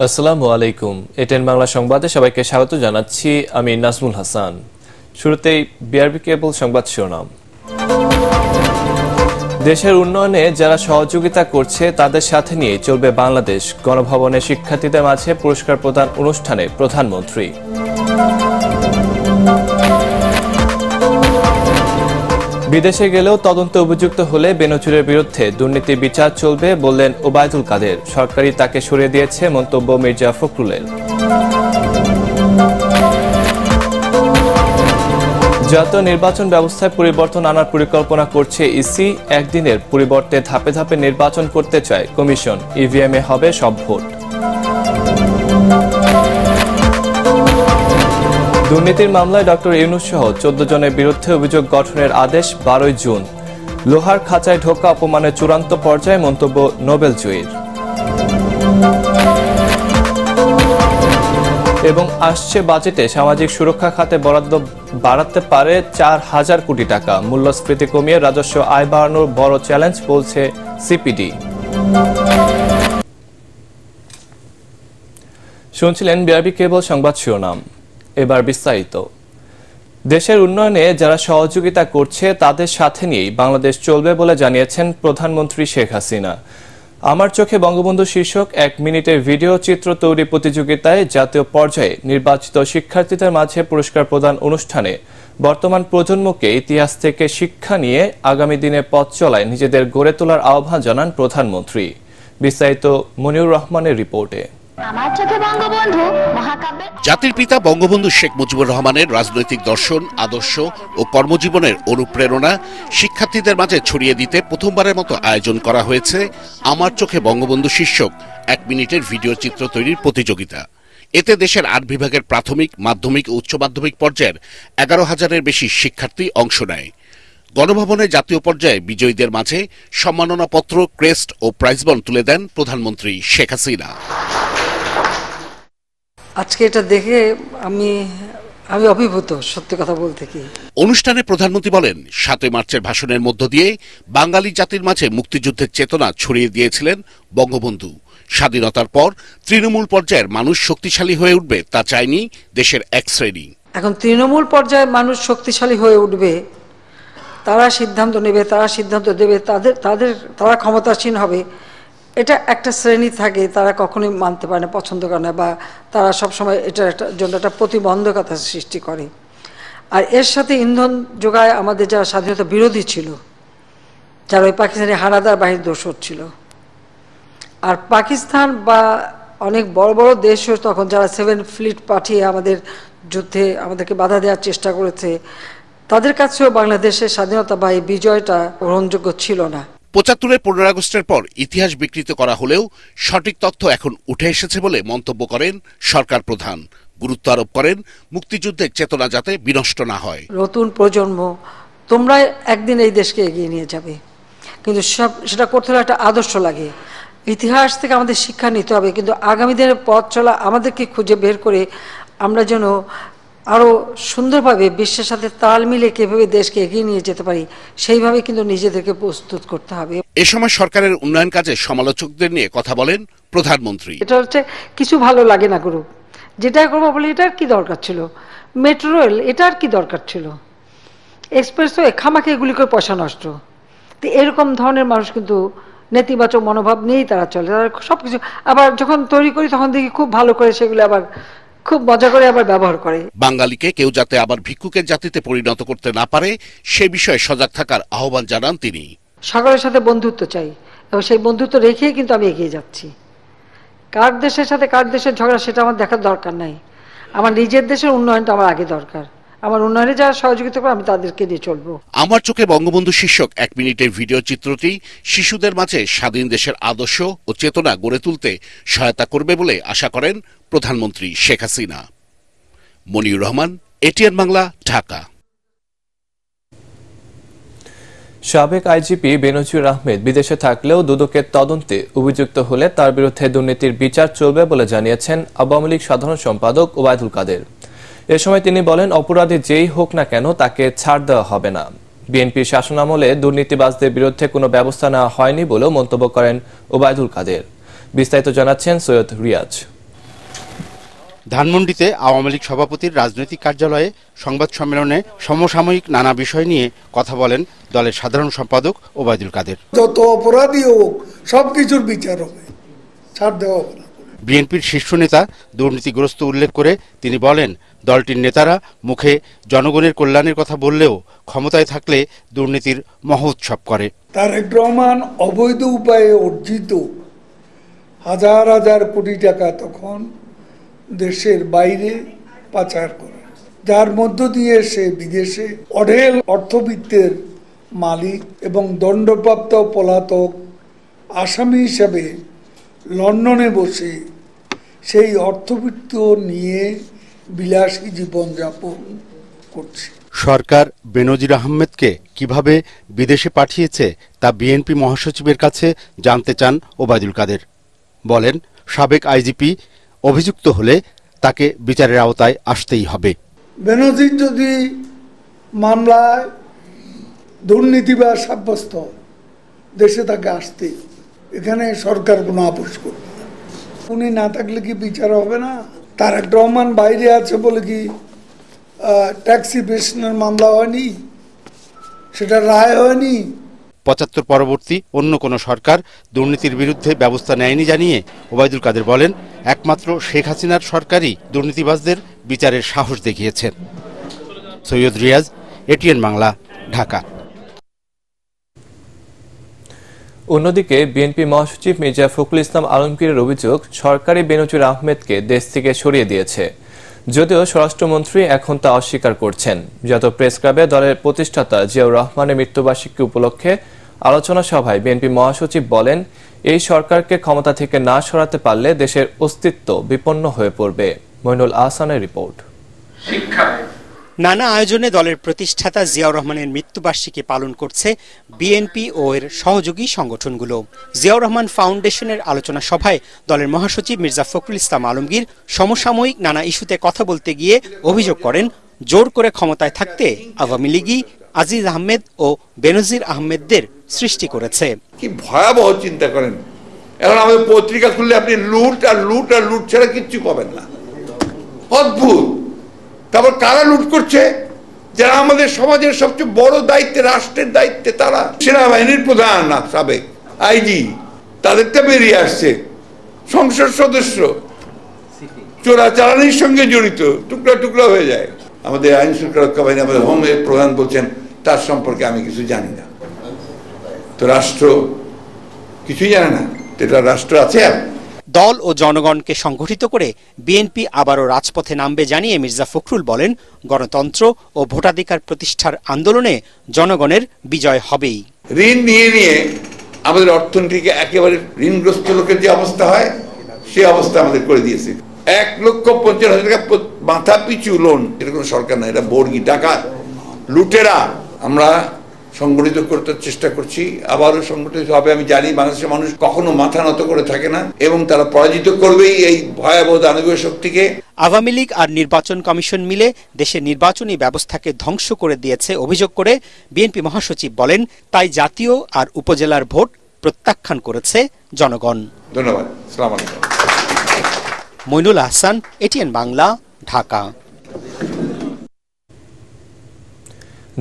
আসসালামু আলাইকুম। এটেন বাংলা সংবাদে সবাইকে স্বাগত জানাচ্ছি। আমি নাজমুল হাসান। শুরুতেই বিআরবি কেবল সংবাদ শিরোনাম। দেশের উন্নয়নে যারা সহযোগিতা করছে তাদের সাথে নিয়ে চলবে বাংলাদেশ। গণভবনে শিক্ষার্থীদের মাঝে পুরস্কার প্রদান অনুষ্ঠানে প্রধানমন্ত্রী। বিদেশে গেলেও তদন্তে অভিযুক্ত হলে বেনজিরের বিরুদ্ধে দুর্নীতি বিচার চলবে বললেন ওবায়দুল কাদের। সরকারি তাকে সরিয়ে দিয়েছে মন্তব্য মির্জা ফখরুলের। জাতীয় নির্বাচন ব্যবস্থায় পরিবর্তন আনার পরিকল্পনা করছে ইসি। একদিনের পরিবর্তে ধাপে ধাপে নির্বাচন করতে চায় কমিশন। ইভিএমে হবে সব ভোট। দুর্নীতির মামলায় ডক্টর ইউনূস সহ 14 জনের বিরুদ্ধে অভিযোগ গঠনের আদেশ 12 জুন। লোহার খাঁচায় ঢোকা অপমানের চূড়ান্ত পর্যায়ে মন্তব্য নোবেল জয়ীর। এবং আসছে বাজেটে সামাজিক সুরক্ষা খাতে বরাদ্দ বাড়াতে পারে 4000 কোটি টাকা। মূল্যস্ফীতি কমিয়ে রাজস্ব আয় বাড়ানোর বড় চ্যালেঞ্জ বলছে সিপিডি। শুনছিলেন বিআরবি কেবল সংবাদ শিরোনাম। এবার বিস্তারিত। দেশের উন্নয়নে যারা সহযোগিতা করছে তাদের সাথে নিয়েই বাংলাদেশ চলবে বলে জানিয়েছেন প্রধানমন্ত্রী শেখ হাসিনা। আমার চোখে বঙ্গবন্ধু শীর্ষক 1 মিনিটের ভিডিও চিত্র তৈরি প্রতিযোগিতায় জাতীয় পর্যায়ে নির্বাচিত শিক্ষার্থীদের মাঝে পুরস্কার প্রদান অনুষ্ঠানে বর্তমান প্রজন্মকে ইতিহাস থেকে শিক্ষা নিয়ে আগামী দিনে পথ চলায় নিজেদের গড়ে তোলার আহ্বান জানান প্রধানমন্ত্রী। বিস্তারিত মনিউর রহমানের রিপোর্টে। জাতির পিতা বঙ্গবন্ধু শেখ মুজিবুর রহমানের রাজনৈতিক দর্শন, আদর্শ ও কর্মজীবনের অনুপ্রেরণা শিক্ষার্থীদের মাঝে ছড়িয়ে দিতে প্রথমবারের মতো আয়োজন করা হয়েছে আমার চোখে বঙ্গবন্ধু শীর্ষক 1 মিনিটের ভিডিও চিত্র তৈরির প্রতিযোগিতা। এতে দেশের 8 বিভাগের প্রাথমিক, মাধ্যমিক ও উচ্চ মাধ্যমিক পর্যায়ের 11,000-এর বেশি শিক্ষার্থী অংশ নেয়। গণভবনে জাতীয় পর্যায়ে বিজয়ীদের মাঝে সম্মাননাপত্র, ক্রেস্ট ও প্রাইজবন্ড তুলে দেন প্রধানমন্ত্রী শেখ হাসিনা। আজকে এটা দেখে আমি অভিভূত, সত্যি কথা বলতে কি। অনুষ্ঠানে প্রধানমন্ত্রী বলেন, 7 মার্চের ভাষণের মধ্য দিয়ে বাঙালি জাতির মাঝে মুক্তিযুদ্ধের চেতনা ছড়িয়ে দিয়েছিলেন বঙ্গবন্ধু। স্বাধীনতার পর তৃণমূল পর্যায়ের মানুষ শক্তিশালী হয়ে উঠবে তা চায়নি দেশের এক শ্রেণী। এখন তৃণমূল পর্যায়ে মানুষ শক্তিশালী হয়ে উঠবে, তারা সিদ্ধান্ত নেবে, তারা সিদ্ধান্ত দেবে, তারা ক্ষমতাসীন হবে, এটা একটা শ্রেণী থাকে, তারা কখনোই মানতে পারে না, পছন্দ করে না, বা তারা সবসময় এটার জন্য একটা প্রতিবন্ধকতা সৃষ্টি করে। আর এর সাথে ইন্ধন যোগায় আমাদের যারা স্বাধীনতা বিরোধী ছিল, যারা ওই পাকিস্তানি হানাদার বাহিনীর দোসর ছিল। আর পাকিস্তান বা অনেক বড় বড় দেশও তখন যারা 7 ফ্লিট পাঠিয়ে আমাদের যুদ্ধে আমাদেরকে বাধা দেওয়ার চেষ্টা করেছে, তাদের কাছেও বাংলাদেশের স্বাধীনতা বা এই বিজয়টা গ্রহণযোগ্য ছিল না। 75-এর 15 আগস্টের পর ইতিহাস বিকৃত করা হলেও সঠিক তথ্য এখন উঠে এসেছে বলে মন্তব্য করেন সরকার প্রধান। গুরুত্ব আরোপ করেন মুক্তিযুদ্ধের চেতনা যাতে বিনষ্ট না হয়। নতুন প্রজন্ম, তোমরা একদিন এই দেশকে এগিয়ে নিয়ে যাবে, কিন্তু সেটা করতে হলে একটা আদর্শ লাগে। ইতিহাস থেকে আমাদের শিক্ষা নিতে হবে, কিন্তু আগামী দিনের পথ চলা আমাদেরকে খুঁজে বের করে আমরা যেন আরো সুন্দরভাবে বিশ্বের সাথে তাল মিলে কিভাবে দেশকে এগিয়ে নিয়ে যেতে পারি, সেইভাবে কিন্তু নিজেদেরকে প্রস্তুত করতে হবে। এ সময় সরকারের উন্নয়ন কাজে সমালোচকদের নিয়ে কথা বলেন প্রধানমন্ত্রী। এটা হচ্ছে কিছু ভালো লাগে না করুক, যেটা করবো বলে এটার কি দরকার ছিল, মেট্রো রেল এটার কি দরকার ছিল, এক্সপ্রেসওয়ে খামাকে এগুলি করে পয়সা নষ্ট। তো এরকম ধরনের মানুষ কিন্তু নেতিবাচক মনোভাব নিয়েই তারা চলে। তারা সবকিছু আবার যখন তৈরি করি তখন দেখি খুব ভালো করে সেগুলো আবার খুব মজা করে আবার ব্যবহার করে। বাঙালিকে কেউ যাতে আবার ভিক্ষুকের জাতিতে পরিণত করতে না পারে সে বিষয়ে সজাগ থাকার আহ্বান জানান তিনি। সকলের সাথে বন্ধুত্ব চাই এবং সেই বন্ধুত্ব রেখেই কিন্তু আমি এগিয়ে যাচ্ছি। কার দেশের সাথে কার দেশের ঝগড়া সেটা আমার দেখার দরকার নাই। আমার নিজের দেশের উন্নয়নটা আমার আগে দরকার। আমার উন্নয়নে যারা সহযোগিতা করে আমি তাদেরকে নিয়ে চলবো। আমার চোখে বঙ্গবন্ধু শীর্ষক 1 মিনিটের ভিডিও চিত্রটি শিশুদের মাঝে স্বাধীন দেশের আদর্শ ও চেতনা গড়ে তুলতে সহায়তা করবে বলে আশা করেন প্রধানমন্ত্রী শেখ হাসিনা। মনিউর রহমান, এটিএন বাংলা, ঢাকা। সাবেক আইজিপি বেনজির আহমেদ বিদেশে থাকলেও দুদকের তদন্তে অভিযুক্ত হলে তার বিরুদ্ধে দুর্নীতির বিচার চলবে বলে জানিয়েছেন আওয়ামী লীগ সাধারণ সম্পাদক ওবায়দুল কাদের। এ সময় তিনি বলেন, অপরাধী যেই হোক না কেন তাকে ছাড় দেওয়া হবে না। বিএনপির শাসনামলে দুর্নীতিবাজদের বিরুদ্ধে কোনো ব্যবস্থা নেওয়া হয়নি বলেও মন্তব্য করেন ওবায়দুল কাদের। বিস্তারিত জানাচ্ছেন সৈয়দ রিয়াজ। ধানমন্ডিতে আওয়ামী লীগ সভাপতির রাজনৈতিক কার্যালয়ে সংবাদ সম্মেলনে সমসাময়িক নানা বিষয় নিয়ে কথা বলেন দলের সাধারণ সম্পাদক ওবায়দুল কাদের। যত অপরাধী হোক সবকিছুর বিচার হবে, ছাড় দেওয়া হবে না। বিএনপির শীর্ষ নেতা দুর্নীতিগ্রস্ত উল্লেখ করে তিনি বলেন, দলটির নেতারা মুখে জনগণের কল্যাণের কথা বললেও ক্ষমতায় থাকলে দুর্নীতির মহোৎসব করে। তারেক রহমান অবৈধ উপায়ে অর্জিত হাজার হাজার কোটি টাকা তখন দেশের বাইরে পাচার করে, যার মধ্য দিয়ে সে বিদেশে অঢেল অর্থবিত্তের মালিক এবং দণ্ডপ্রাপ্ত পলাতক আসামি হিসাবে লন্ডনে বসে সেই অর্থবিত্ত নিয়ে বিলাসী জীবনযাপন করছে। সরকার বেনজির আহমেদকে কিভাবে বিদেশে পাঠিয়েছে তা বিএনপি মহাসচিবের কাছে জানতে চান ওবায়দুল কাদের। বলেন, সাবেক আইজিপি অভিযুক্ত হলে তাকে বিচারের আওতায় আসতেই হবে। বেনজির যদি মামলায় দুর্নীতিবাজ সাব্যস্ত দেশে তাকে আসতেই, এখানে সরকার কোনো আপোষ করবে না। উনি না থাকলে কি বিচার হবে না? তারেক রহমান বাইরে আছে বলে কি ট্যাক্সি বেশনের মামলা হয়নি, সেটা রায় হয়নি? ৭৫ পরবর্তী অন্য কোনো সরকার দুর্নীতির বিরুদ্ধে ব্যবস্থা নেয়নি জানিয়ে ওবায়দুল কাদের বলেন, একমাত্র শেখ হাসিনার সরকারই দুর্নীতিবাজদের বিচারের সাহস দেখিয়েছেন। সৈয়দ রিয়াজ, এটিএন বাংলা, ঢাকা। অন্যদিকে বিএনপি মহাসচিব মির্জা ফখরুল ইসলাম আলমগীরের অভিযোগ, সরকারি বেনজির আহমেদকে দেশ থেকে সরিয়ে দিয়েছে, যদিও স্বরাষ্ট্রমন্ত্রী এখন তা অস্বীকার করছেন। জাতীয় প্রেস ক্লাবে দলের প্রতিষ্ঠাতা জিয়াউর রহমানের মৃত্যুবার্ষিকী উপলক্ষে আলোচনা সভায় বিএনপি মহাসচিব বলেন, এই সরকারকে ক্ষমতা থেকে না সরাতে পারলে দেশের অস্তিত্ব বিপন্ন হয়ে পড়বে। মইনুল আহসানের রিপোর্ট। নানা আয়োজনে দলের প্রতিষ্ঠাতা জিয়াউর রহমানের মৃত্যুবার্ষিকী পালন করছে বিএনপি ও এর সহযোগী সংগঠনগুলো। জিয়াউর রহমান ফাউন্ডেশনের আলোচনা সভায় দলের মহাসচিব মির্জা ফখরুল ইসলাম আলমগীর সমসাময়িক নানা ইস্যুতে কথা বলতে গিয়ে অভিযোগ করেন, জোর করে ক্ষমতায় থাকতে আওয়ামী লীগই আজিজ আহমেদ ও বেনজির আহমেদদের সৃষ্টি করেছে। কি ভয়াবহ চিন্তা করেন! এখন আমাদের পত্রিকা খুললে আপনি লুট আর লুট আর লুট ছাড়া কিচ্ছু পাবেন না। অদ্ভুত। তারপর কারা লুট করছে? যারা আমাদের সমাজের সবচেয়ে বড় দায়িত্বে, রাষ্ট্রের দায়িত্বে, তারা সেনাবাহিনীর প্রধান, সাবেক আইজি, তাদেরটা বেরিয়ে আসছে, সংসদ সদস্য চোরাচালানির সঙ্গে জড়িত, টুকরা টুকরা হয়ে যায়। আমাদের আইন শৃঙ্খলা রক্ষা বাহিনী, আমাদের হোমের প্রধান বলছেন তার সম্পর্কে আমি কিছু জানি না। তো রাষ্ট্র কিছুই জানে না, এটা রাষ্ট্র আছে। দল ও জনগণকে সংগঠিত করে বিএনপি আবারও রাজপথে নামবে জানিয়ে মির্জা ফখরুল বলেন, গণতন্ত্র ও ভোটাধিকার প্রতিষ্ঠার আন্দোলনে জনগণের বিজয় হবেই। ঋণ নিয়ে নিয়ে আমাদের অর্থনীতিকে একেবারে ঋণগ্রস্ত লোকের যে অবস্থা হয়, সে অবস্থা আমাদের করে দিয়েছে। 1,50,000 টাকা মাথা পিছু লোন, এটা কোনো সরকার না, এটা বর্গী ডাকাত, লুটেরা। আমরা সংগঠিত করতে চেষ্টা করছি, আবারও সংগঠিত হবে। আমি জানি বাংলাদেশের মানুষ কখনো মাথা নত করে থাকে না, এবং তারা পরাজিত করবেই এই ভয়াবহ দানবীয় শক্তিকে। আওয়ামী লীগ আর নির্বাচন কমিশন মিলে দেশের নির্বাচনী ব্যবস্থাকে ধ্বংস করে দিয়েছে অভিযোগ করে বিএনপি মহাসচিব বলেন, তাই জাতীয় আর উপজেলার ভোট প্রত্যাখ্যান করেছে জনগণ। ধন্যবাদ। আসসালামু আলাইকুম। মইনুল আহসান, এটিএন বাংলা, ঢাকা।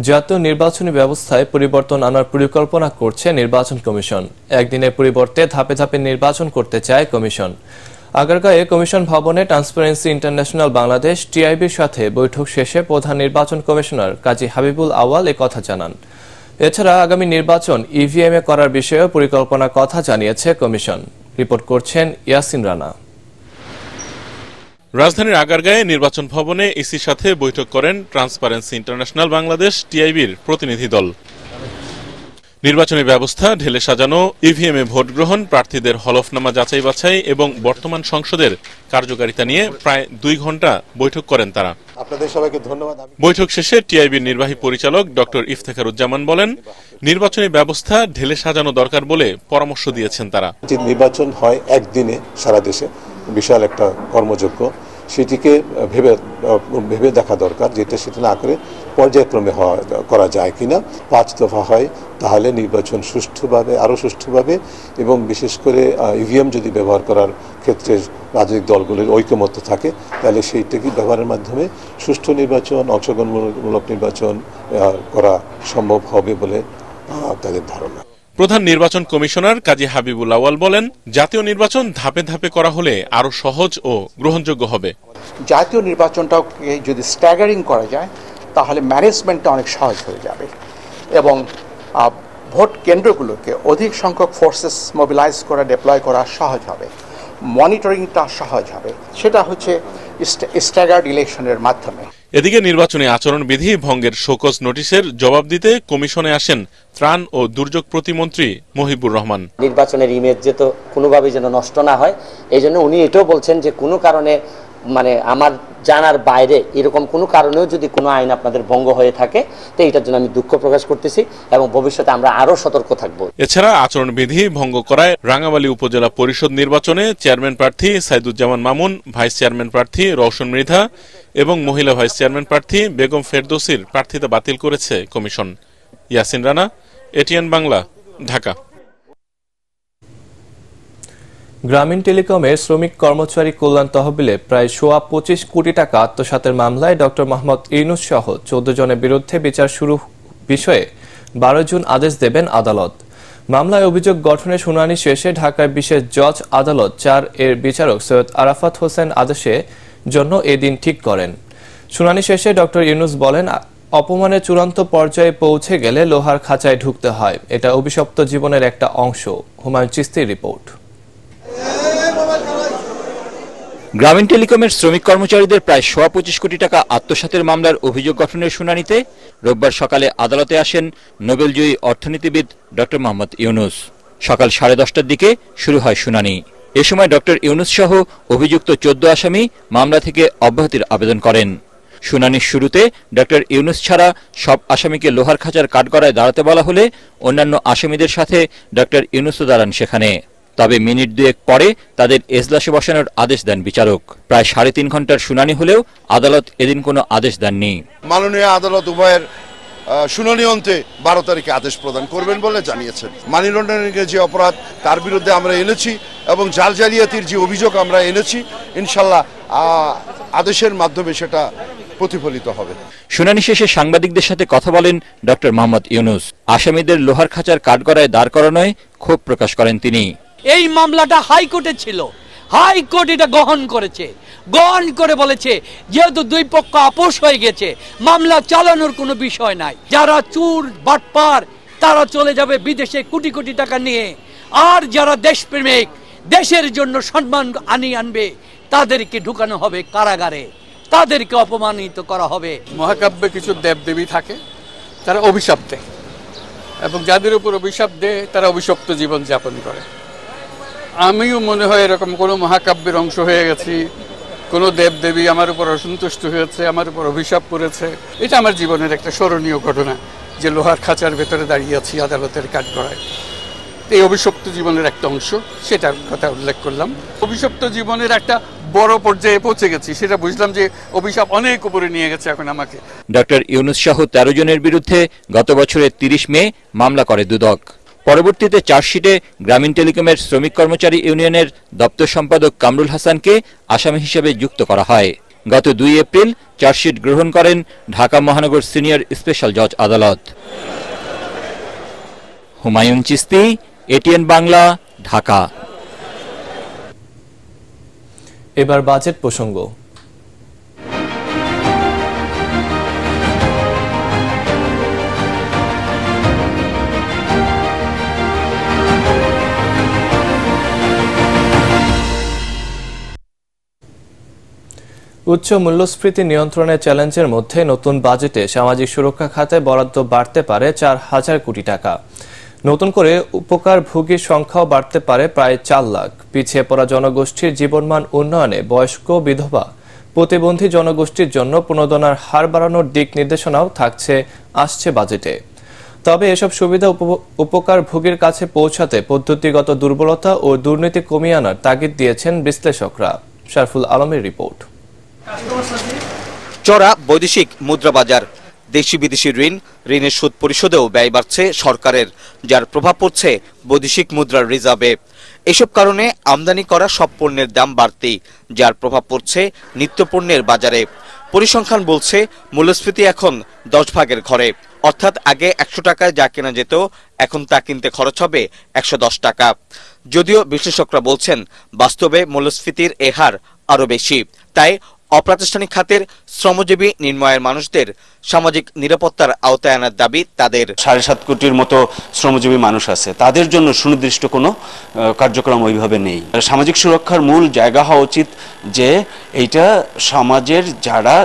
জাতীয় নির্বাচনী ব্যবস্থায় পরিবর্তন আনার পরিকল্পনা করছে নির্বাচন কমিশন। একদিনের পরিবর্তে ধাপে ধাপে নির্বাচন করতে চায় কমিশন। আগারগাঁয়ে কমিশন ভবনে ট্রান্সপারেন্সি ইন্টারন্যাশনাল বাংলাদেশ টিআইবির সাথে বৈঠক শেষে প্রধান নির্বাচন কমিশনার কাজী হাবিবুল আওয়াল কথা জানান। এছাড়া আগামী নির্বাচন ইভিএম এ করার বিষয়েও পরিকল্পনার কথা জানিয়েছে কমিশন। রিপোর্ট করছেন ইয়াসিন রানা। রাজধানীর আগারগাঁয়ে নির্বাচন ভবনে ইসির সাথে বৈঠক করেন ট্রান্সপারেন্সি ইন্টারন্যাশনাল বাংলাদেশ টিআইবির প্রতিনিধি দল। নির্বাচনী ব্যবস্থা ঢেলে সাজানো, ইভিএম এ ভোট গ্রহণ, প্রার্থীদের হলফনামা যাচাই বাছাই এবং বর্তমান সংসদের কার্যকারিতা নিয়ে প্রায় 2 ঘন্টা বৈঠক করেন তারা। আপনাদের সবাইকে ধন্যবাদ। বৈঠক শেষে টিআইবির নির্বাহী পরিচালক ডক্টর ইফতেখারুজ্জামান বলেন, নির্বাচনী ব্যবস্থা ঢেলে সাজানো দরকার বলে পরামর্শ দিয়েছেন তারা। নির্বাচন হয় একদিনে সারা দেশে, বিশাল একটা কর্মযজ্ঞ, সেটিকে ভেবে দেখা দরকার, যেটা সেটা না করে পর্যায়ক্রমে করা যায় কিনা। 5 দফা হয় তাহলে নির্বাচন সুষ্ঠুভাবে আরও সুষ্ঠুভাবে এবং বিশেষ করে ইভিএম যদি ব্যবহার করার ক্ষেত্রে রাজনৈতিক দলগুলির ঐকমত্য থাকে তাহলে সেইটাকে ব্যবহারের মাধ্যমে সুষ্ঠু নির্বাচন অংশগ্রহণমূলক নির্বাচন করা সম্ভব হবে বলে তাদের ধারণা। প্রধান নির্বাচন কমিশনার কাজী হাবিবুল আউয়াল বলেন, জাতীয় নির্বাচন ধাপে ধাপে করা হলে আরো সহজ ও গ্রহণযোগ্য হবে। জাতীয় নির্বাচনটাকে যদি স্ট্যাগারিং করা যায় তাহলে ম্যানেজমেন্টটা অনেক সহজ হয়ে যাবে এবং ভোট কেন্দ্রগুলোকে অধিক সংখ্যক ফোর্সেস মোবিলাইজ করা ডিপ্লয় করা সহজ হবে, মনিটরিংটা সহজ হবে, সেটা হচ্ছে স্ট্যাগার্ড ইলেকশনের মাধ্যমে। এদিকে নির্বাচনী আচরণবিধি ভঙ্গের শোকজ নোটিশের জবাব দিতে কমিশনে আসেন ত্রাণ ও দুর্যোগ প্রতিমন্ত্রী মহিবুর রহমান। নির্বাচনের ইমেজ যে তো কোনোভাবেই যেন নষ্ট না হয়, এই জন্য উনি এটাও বলছেন যে কোনো কারণে মানে আমার জানার বাইরে এরকম কোনো কারণেও যদি কোনো আইন আপনাদের ভঙ্গ হয়ে থাকে তো এটার জন্য আমি দুঃখ প্রকাশ করতেছি এবং ভবিষ্যতে আমরা আরো সতর্ক থাকব। এছাড়া আচরণবিধি ভঙ্গ করায় রাঙ্গামালী উপজেলা পরিষদ নির্বাচনে চেয়ারম্যান প্রার্থী সাইদুজ্জামান মামুন, ভাইস চেয়ারম্যান প্রার্থী রওশন মৃধা এবং মহিলা ভাইস চেয়ারম্যান প্রার্থী বেগম ফেরদৌসির প্রার্থিতা বাতিল করেছে কমিশন। ইয়াসিন রানা, এটিএন বাংলা, ঢাকা। গ্রামীণ টেলিকমের শ্রমিক কর্মচারী কল্যাণ তহবিলে প্রায় 25 কোটি টাকা আত্মসাতের মামলায় ডক্টর মোহাম্মদ ইউনূস সহ 14 জনের বিরুদ্ধে বিচার শুরু বিষয়ে 12 জুন আদেশ দেবেন আদালত। মামলায় অভিযোগ গঠনের শুনানি শেষে ঢাকার বিশেষ জজ আদালত 4 এর বিচারক সৈয়দ আরাফাত হোসেন আদেশের জন্য এদিন ঠিক করেন। শুনানি শেষে ডক্টর ইউনূস বলেন, অপমানের চূড়ান্ত পর্যায়ে পৌঁছে গেলে লোহার খাঁচায় ঢুকতে হয়, এটা অভিশপ্ত জীবনের একটা অংশ। হুমায়ুন চিস্তির রিপোর্ট। গ্রামীণ টেলিকমের শ্রমিক কর্মচারীদের প্রায় 25 কোটি টাকা আত্মসাতের মামলার অভিযোগ গঠনের শুনানিতে রোববার সকালে আদালতে আসেন নোবেলজয়ী অর্থনীতিবিদ ডক্টর মোহাম্মদ ইউনূস। সকাল 10:30টার দিকে শুরু হয় শুনানি। এ সময় ডক্টর ইউনূস সহ অভিযুক্ত 14 আসামি মামলা থেকে অব্যাহতির আবেদন করেন। শুনানির শুরুতে ডক্টর ইউনূস ছাড়া সব আসামিকে লোহার খাঁচার কাঠগড়ায় দাঁড়াতে বলা হলে অন্যান্য আসামিদের সাথে ডক্টর ইউনূসও দাঁড়ান সেখানে। তবে মিনিট দুয়েক পরে তাদের এজলাসে বসানোর আদেশ দেন বিচারক। প্রায় 3.5 ঘন্টার শুনানি হলেও আদালত এদিন কোনো আদেশ দেননি। মাননীয় আদালত উভয়ের শুনানি অন্তে 12 তারিখে আদেশ প্রদান করবেন বলে জানিয়েছেন। মানি লন্ডারিংয়ের যে অপরাধ তার বিরুদ্ধে আমরা এনেছি এবং জাল জালিয়াতির যে অভিযোগ আমরা এনেছি, ইনশাল্লাহ আদেশের মাধ্যমে সেটা প্রতিফলিত হবে। শুনানি শেষে সাংবাদিকদের সাথে কথা বলেন ডক্টর মোহাম্মদ ইউনূস। আসামিদের লোহার খাঁচার কাঠগড়ায় দাঁড় করানোয় ক্ষোভ প্রকাশ করেন তিনি। এই মামলাটা হাইকোর্টে ছিল, হাইকোর্ট এটা গ্রহণ করেছে, গ্রহণ করে বলেছে যেহেতু দুই পক্ষ আপোষ হয়ে গেছে মামলা চালানোর কোনো বিষয় নাই। যারা চুর বাটপার তারা চলে যাবে বিদেশে কোটি কোটি টাকা নিয়ে, আর যারা দেশপ্রেমিক দেশের জন্য সম্মান আনবে তাদেরকে ঢুকানো হবে কারাগারে, তাদেরকে অপমানিত করা হবে। মহাকাব্যে কিছু দেবদেবী থাকে, তারা অভিশাপ দেয় এবং যাদের উপর অভিশাপ দেয় তারা অভিশপ্ত জীবন যাপন করে। আমিও মনে হয় এরকম কোনো মহাকাব্যের অংশ হয়ে গেছি, কোনো দেবদেবী আমার উপর অসন্তুষ্ট হয়েছে, আমার উপর অভিশাপ করেছে। এটা আমার জীবনের একটা স্মরণীয় ঘটনা যে লোহার খাঁচার ভেতরে দাঁড়িয়ে আছি আদালতের কাঠগড়ায়। এই অভিশপ্ত জীবনের একটা অংশ, সেটার কথা উল্লেখ করলাম। অভিশপ্ত জীবনের একটা বড় পর্যায়ে পৌঁছে গেছি, সেটা বুঝলাম যে অভিশাপ অনেক উপরে নিয়ে গেছে এখন আমাকে। ডক্টর ইউনূস সহ 13 জনের বিরুদ্ধে গত বছরের 30 মে মামলা করে দুদক। পরবর্তীতে চার্জশিটে গ্রামীণ টেলিকমের শ্রমিক কর্মচারী ইউনিয়নের দপ্তর সম্পাদক কামরুল হাসানকে আসামি হিসেবে যুক্ত করা হয়। গত 2 এপ্রিল চার্জশিট গ্রহণ করেন ঢাকা মহানগর সিনিয়র স্পেশাল জজ আদালত। হুমায়ুন চিস্তি, এটিএন বাংলা, ঢাকা। এবার বাজেট প্রসঙ্গ। উচ্চ মূল্যস্ফীতি নিয়ন্ত্রণের চ্যালেঞ্জের মধ্যে নতুন বাজেটে সামাজিক সুরক্ষা খাতে বরাদ্দ বাড়তে পারে 4,000 কোটি টাকা। নতুন করে উপকারভোগীর সংখ্যাও বাড়তে পারে প্রায় 4 লাখ। পিছিয়ে পড়া জনগোষ্ঠীর জীবনমান উন্নয়নে বয়স্ক, বিধবা, প্রতিবন্ধী জনগোষ্ঠীর জন্য প্রণোদনার হার বাড়ানোর দিক নির্দেশনাও আসছে বাজেটে। তবে এসব সুবিধা উপকারভোগীর কাছে পৌঁছাতে পদ্ধতিগত দুর্বলতা ও দুর্নীতি কমিয়ে আনার তাগিদ দিয়েছেন বিশ্লেষকরা। শারফুল আলমের রিপোর্ট। চড়া বৈদেশিক মুদ্রা বাজার, দেশি বিদেশি ঋণের সুদ পরিশোধেও ব্যয় বাড়ছে সরকারের, যার প্রভাব পড়ছে বৈদেশিক মুদ্রার রিজার্ভে। এসব কারণে আমদানি করা সব পণ্যের দাম বাড়তি, যার প্রভাব পড়ছে নিত্যপণ্যের বাজারে। পরিসংখ্যান বলছে মূল্যস্ফীতি এখন 10 ভাগের ঘরে, অর্থাৎ আগে 100 টাকায় যা কেনা যেত এখন তা কিনতে খরচ হবে 110 টাকা। যদিও বিশ্লেষকরা বলছেন বাস্তবে মূল্যস্ফীতির এ হার আরও বেশি। তাই অপ্রাতিষ্ঠানিক খাতের শ্রমজীবী নিম্নায়ের মানুষদের সামাজিক নিরাপত্তার আওতায় আনার দাবি তাদের। 7.5 কোটির মতো শ্রমজীবী মানুষ আছে, তাদের জন্য সুনির্দিষ্ট কোনো কার্যক্রম ওইভাবে নেই। সামাজিক সুরক্ষার মূল জায়গা হওয়া উচিত যে এইটা সমাজের যারা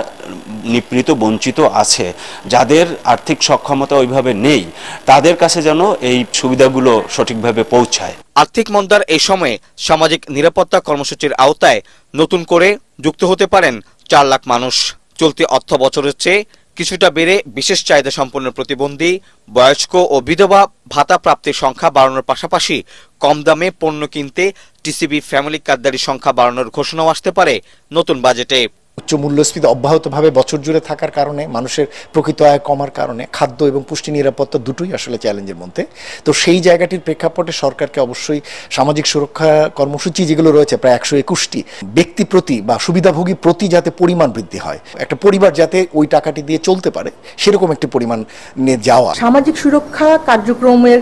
নিপীড়িত বঞ্চিত আছে, যাদের আর্থিক সক্ষমতা ওইভাবে নেই, তাদের কাছে যেন এই সুবিধাগুলো সঠিকভাবে পৌঁছায়। আর্থিক মন্দার এই সময়ে সামাজিক নিরাপত্তা কর্মসূচির আওতায় নতুন করে যুক্ত হতে পারেন 4 লাখ মানুষ। চলতি অর্থ বছরের চেয়ে কিছুটা বেড়ে বিশেষ চাহিদা সম্পন্ন প্রতিবন্ধী, বয়স্ক ও বিধবা ভাতা প্রাপ্তির সংখ্যা বাড়ানোর পাশাপাশি কম দামে পণ্য কিনতে টিসিবি ফ্যামিলি কার্ডধারীর সংখ্যা বাড়ানোর ঘোষণাও আসতে পারে নতুন বাজেটে। উচ্চ মূল্যস্ফীতি অব্যাহতভাবে বছর জুড়ে থাকার কারণে, মানুষের প্রকৃত আয় কমার কারণে খাদ্য এবং পুষ্টি নিরাপত্তা দুটোই আসলে চ্যালেঞ্জের মধ্যে। তো সেই জায়গাটির প্রেক্ষাপটে সরকারকে অবশ্যই সামাজিক সুরক্ষা কর্মসূচি যেগুলো রয়েছে প্রায় 121টি, ব্যক্তি প্রতি বা সুবিধাভোগী প্রতি যাতে পরিমাণ বৃদ্ধি হয়, একটা পরিবার যাতে ওই টাকাটি দিয়ে চলতে পারে সেরকম একটি পরিমাণ নিয়ে যাওয়া। সামাজিক সুরক্ষা কার্যক্রমের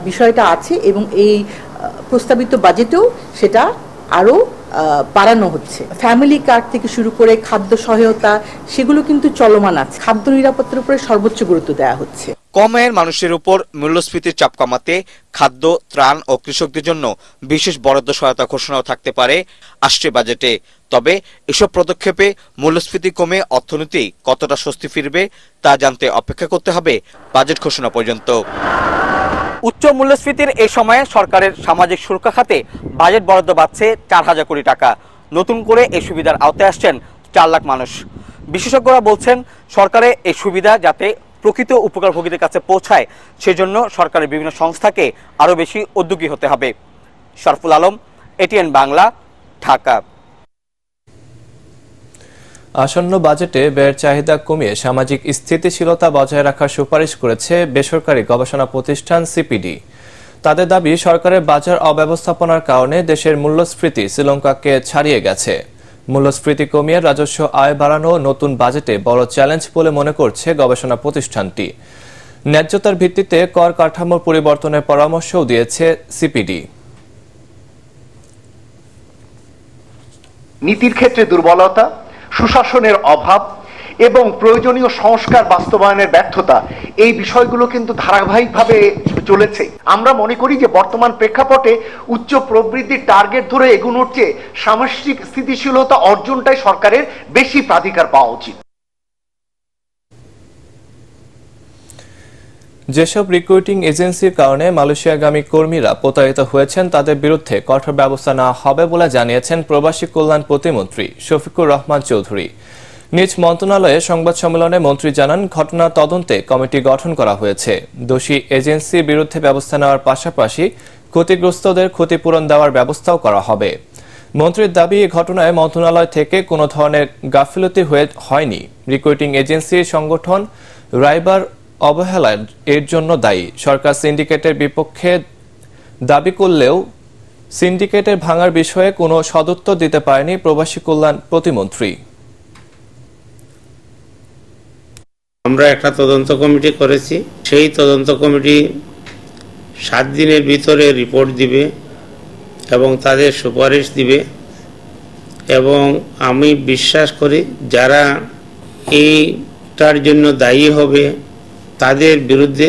বিষয়টা আছে এবং এই প্রস্তাবিত বাজেটেও সেটা আরও বাড়ানো হচ্ছে। ফ্যামিলি কার্ড থেকে শুরু করে খাদ্য সহায়তা সেগুলো কিন্তু চলমান আছে। খাদ্য নিরাপত্তার উপরে সর্বোচ্চ গুরুত্ব দেওয়া হচ্ছে। কম আয়ের মানুষের উপর মূল্যস্ফীতির চাপ কমাতে খাদ্য, ত্রাণ ও কৃষকদের জন্য বিশেষ বরাদ্দ সহায়তা ঘোষণাও থাকতে পারে আসছে বাজেটে। তবে এসব পদক্ষেপে মূল্যস্ফীতি কমে অর্থনীতি কতটা স্বস্তি ফিরবে তা জানতে অপেক্ষা করতে হবে বাজেট ঘোষণা পর্যন্ত। উচ্চ মূল্যস্ফীতির এই সময়ে সরকারের সামাজিক সুরক্ষা খাতে বাজেট বরাদ্দ বাড়ছে 4000 কোটি টাকা। নতুন করে এই সুবিধার আওতায় আসছেন 4 লাখ মানুষ। বিশেষজ্ঞরা বলছেন সরকারের এই সুবিধা যাতে প্রকৃত উপকারভোগীদের কাছে পৌঁছায় সেজন্য সরকারের বিভিন্ন সংস্থাকে আরও বেশি উদ্যোগী হতে হবে। শরফুল আলম, এটিএন বাংলা, ঢাকা। আসন্ন বাজেটে ব্যয়ের চাহিদা কমিয়ে সামাজিক স্থিতিশীলতা বজায় রাখার সুপারিশ করেছে বেসরকারি গবেষণা প্রতিষ্ঠান সিপিডি। তাদের দাবি সরকারের বাজার অব্যবস্থাপনার কারণে দেশের মূল্যস্ফীতি শ্রীলঙ্কাকে ছাড়িয়ে গেছে। মূল্যস্ফীতি কমিয়ে রাজস্ব আয় বাড়ানো নতুন বাজেটে বড় চ্যালেঞ্জ বলে মনে করছে গবেষণা প্রতিষ্ঠানটি। ন্যায্যতার ভিত্তিতে কর কাঠামোর পরিবর্তনের পরামর্শও দিয়েছে সিপিডি। নীতির ক্ষেত্রে দুর্বলতা, সুশাসনের অভাব এবং প্রয়োজনীয় সংস্কার বাস্তবায়নের ব্যর্থতা, এই বিষয়গুলো কিন্তু ধারাবাহিকভাবে চলেছে। আমরা মনে করি যে বর্তমান প্রেক্ষাপটে উচ্চ প্রবৃদ্ধির টার্গেট ধরে এগোনোর চেয়ে সামষ্টিক স্থিতিশীলতা অর্জনটাই সরকারের বেশি প্রাধিকার পাওয়া উচিত। যেসব রিক্রুটিং এজেন্সির কারণে মালয়েশিয়াগামী কর্মীরা প্রতারিত হয়েছেন তাদের বিরুদ্ধে কঠোর ব্যবস্থা নেওয়া হবে বলে জানিয়েছেন প্রবাসী কল্যাণ প্রতিমন্ত্রী শফিকুর রহমান চৌধুরী। নিজ মন্ত্রণালয়ে সংবাদ সম্মেলনে মন্ত্রী জানান, ঘটনা তদন্তে কমিটি গঠন করা হয়েছে। দোষী এজেন্সির বিরুদ্ধে ব্যবস্থা নেওয়ার পাশাপাশি ক্ষতিগ্রস্তদের ক্ষতিপূরণ দেওয়ার ব্যবস্থাও করা হবে। মন্ত্রীর দাবি, ঘটনায় মন্ত্রণালয় থেকে কোনো ধরনের গাফিলতি হয়নি। রিক্রুটিং এজেন্সির সংগঠন রাইবার অবহেলা এর জন্য দায়ী। সরকার সিন্ডিকেটের বিপক্ষে দাবি করলেও সিন্ডিকেটের ভাঙার বিষয়ে কোনো সদুত্তর দিতে পারেনি প্রবাসী কল্যাণ প্রতিমন্ত্রী। আমরা একটা তদন্ত কমিটি করেছি, সেই তদন্ত কমিটি 7 দিনের ভিতরে রিপোর্ট দিবে এবং তাদের সুপারিশ দিবে এবং আমি বিশ্বাস করি যারা এইটার জন্য দায়ী হবে তাদের বিরুদ্ধে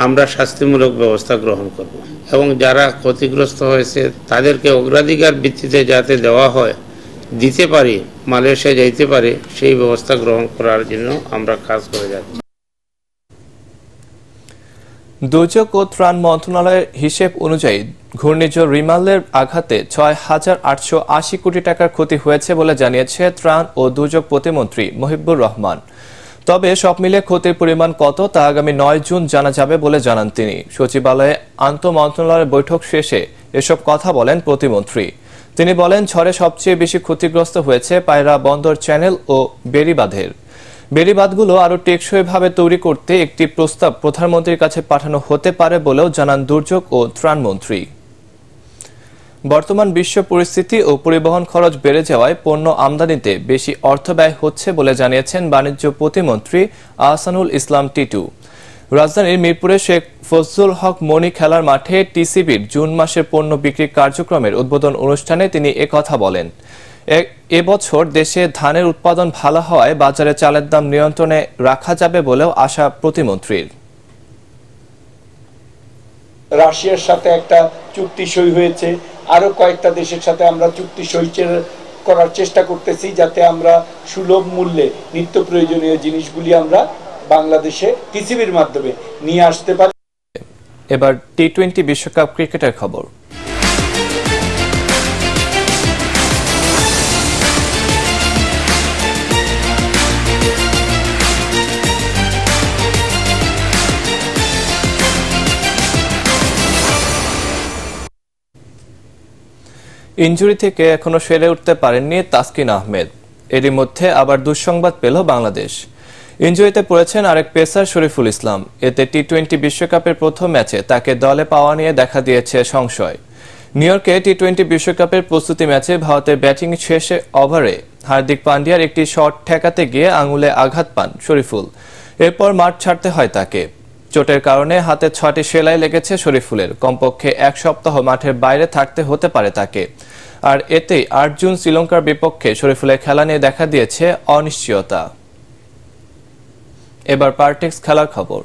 আমরা শাস্তিমূলক ব্যবস্থা গ্রহণ করব এবং যারা ক্ষতিগ্রস্ত হয়েছে তাদেরকে অগ্রাধিকার ভিত্তিতে যাতে দেওয়া হয়, দিতে পারি, মালয়েশিয়া যাইতে পারে, সেই ব্যবস্থা গ্রহণ করার জন্য আমরা কাজ করে যাচ্ছি। দুর্যোগ ও ত্রাণ মন্ত্রণালয়ের হিসেব অনুযায়ী ঘূর্ণিঝড় রিমালের আঘাতে 6,880 কোটি টাকার ক্ষতি হয়েছে বলে জানিয়েছে ত্রাণ ও দুর্যোগ প্রতিমন্ত্রী মহিবুর রহমান। তবে সব মিলিয়ে ক্ষতির পরিমাণ কত তা আগামী 9 জুন জানা যাবে বলে জানান তিনি। সচিবালয়ে আন্তঃমন্ত্রণালয়ের বৈঠক শেষে এসব কথা বলেন প্রতিমন্ত্রী। তিনি বলেন, ঝড়ে সবচেয়ে বেশি ক্ষতিগ্রস্ত হয়েছে পায়রা বন্দর চ্যানেল ও বেড়িবাঁধের। বেড়িবাঁধগুলো আরও টেকসইভাবে তৈরি করতে একটি প্রস্তাব প্রধানমন্ত্রীর কাছে পাঠানো হতে পারে বলেও জানান দুর্যোগ ও ত্রাণমন্ত্রী। বর্তমান বিশ্ব পরিস্থিতি ও পরিবহন খরচ বেড়ে যাওয়ায় পণ্য আমদানিতে বেশি অর্থ ব্যয় হচ্ছে বলে জানিয়েছেন বাণিজ্য প্রতিমন্ত্রী আহসানুল ইসলাম টিটু। রাজধানীর মিরপুরে শেখ ফজলুল হক মনি খেলার মাঠে টিসিবির জুন মাসের পণ্য বিক্রি কার্যক্রমের উদ্বোধন অনুষ্ঠানে তিনি একথা বলেন। এবছর দেশে ধানের উৎপাদন ভালো হওয়ায় বাজারে চালের দাম নিয়ন্ত্রণে রাখা যাবে বলেও আশা প্রতিমন্ত্রীর। রাশিয়ার সাথে একটা চুক্তি সই হয়েছে, আরো কয়েকটা দেশের সাথে আমরা চুক্তি সই করার চেষ্টা করতেছি, যাতে আমরা সুলভ মূল্যে নিত্য প্রয়োজনীয় জিনিসগুলি আমরা বাংলাদেশে টিসিবির মাধ্যমে নিয়ে আসতে পারি। এবার টি-20 বিশ্বকাপ ক্রিকেটের খবর। ইনজুরি থেকে এখনো সেরে উঠতে পারেননি তাসকিন আহমেদ। এরই মধ্যে আবার দুঃসংবাদ পেল বাংলাদেশ। ইনজুরিতে পড়েছেন আরেক পেসার শরীফুল ইসলাম। এতে টি-20 বিশ্বকাপের প্রথম ম্যাচে তাকে দলে পাওয়া নিয়ে দেখা দিয়েছে সংশয়। নিউ ইয়র্কে টি-20 বিশ্বকাপের প্রস্তুতি ম্যাচে ভারতের ব্যাটিং শেষে ওভারে হার্দিক পান্ডিয়ার একটি শট ঠেকাতে গিয়ে আঙুলে আঘাত পান শরীফুল। এরপর মাঠ ছাড়তে হয় তাকে। চোটের কারণে হাতে 6টি সেলাই লেগেছে শরীফুলের। কমপক্ষে 1 সপ্তাহ মাঠের বাইরে থাকতে হতে পারে তাকে। আর এতেই 8 জুন শ্রীলঙ্কার বিপক্ষে শরীফুলের খেলা নিয়ে দেখা দিয়েছে অনিশ্চয়তা। এবার পার্টেক্স খেলার খবর।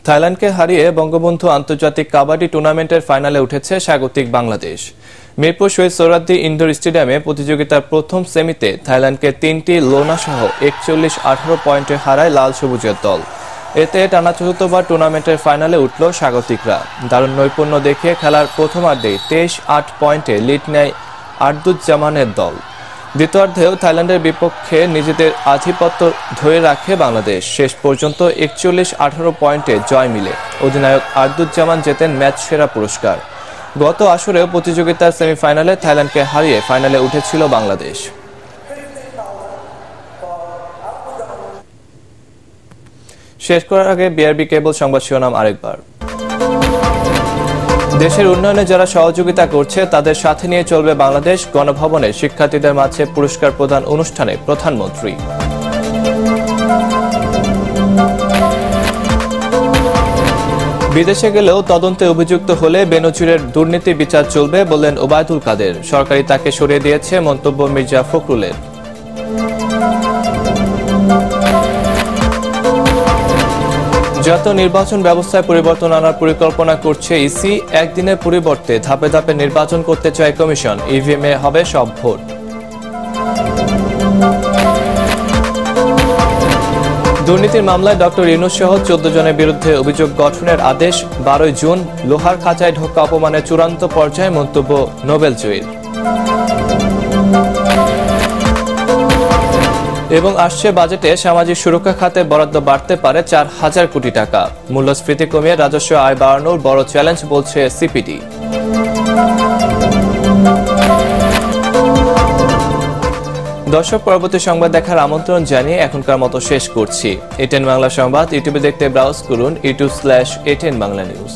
থাইল্যান্ডকে হারিয়ে বঙ্গবন্ধু আন্তর্জাতিক কাবাডি টুর্নামেন্টের ফাইনালে উঠেছে স্বাগতিক বাংলাদেশ। মিরপুর শহীদ সোহরাওয়ার্দী ইনডোর স্টেডিয়ামে প্রতিযোগিতার প্রথম সেমিতে থাইল্যান্ডকে 3টি লোনা সহ 41-18 পয়েন্টে হারায় লাল সবুজের দল। এতে টানা চতুর্থবার টুর্নামেন্টের ফাইনালে উঠল স্বাগতিকরা। দারুণ নৈপুণ্য দেখিয়ে খেলার প্রথমার্ধেই 23-8 পয়েন্টে লিড নেয় আর্দুজ্জামানের দল। দ্বিতীয়ার্ধেও থাইল্যান্ডের বিপক্ষে নিজেদের আধিপত্য ধরে রাখে বাংলাদেশ। শেষ পর্যন্ত 41-18 পয়েন্টে জয় মিলে অধিনায়ক আর্দুজ্জামান জেতেন ম্যাচ সেরা পুরস্কার। গত আসরেও প্রতিযোগিতার সেমিফাইনালে থাইল্যান্ডকে হারিয়ে ফাইনালে উঠেছিল বাংলাদেশ। শেষ করার আগে বিআরবি কেবল সংবাদ শিরোনাম আরেকবার। দেশের উন্নয়নে যারা সহযোগিতা করছে তাদের সাথে নিয়ে চলবে বাংলাদেশ। গণভবনে শিক্ষার্থীদের মাঝে পুরস্কার প্রদান অনুষ্ঠানে প্রধানমন্ত্রী। বিদেশে গেলেও তদন্তে অভিযুক্ত হলে বেনজিরের দুর্নীতি বিচার চলবে বললেন ওবায়দুল কাদের। সরকারি তাকে সরিয়ে দিয়েছে মন্তব্য মির্জা ফখরুলের। জাতীয় নির্বাচন ব্যবস্থায় পরিবর্তন আনার পরিকল্পনা করছে ইসি। একদিনের পরিবর্তে ধাপে ধাপে নির্বাচন করতে চায় কমিশন। ইভিএমে হবে সব ভোট। দুর্নীতির মামলায় ডক্টর ইউনূস সহ 14 জনের বিরুদ্ধে অভিযোগ গঠনের আদেশ। 12 জুন লোহার খাঁচায় ঢোকা অপমানের চূড়ান্ত পর্যায়ে মন্তব্য নোবেলজয়ীর। এবং আসছে বাজেটে সামাজিক সুরক্ষা খাতে বরাদ্দ বাড়তে পারে 4000 কোটি টাকা। মূল্যস্ফীতি কমিয়ে রাজস্ব আয় বাড়ানোর বড় চ্যালেঞ্জ বলছে সিপিডি। দর্শক, পরবর্তী সংবাদ দেখার আমন্ত্রণ জানিয়ে এখনকার মতো শেষ করছি। এটেন বাংলা সংবাদ ইউটিউবে দেখতে ব্রাউজ করুন youtube/ATN বাংলা নিউজ।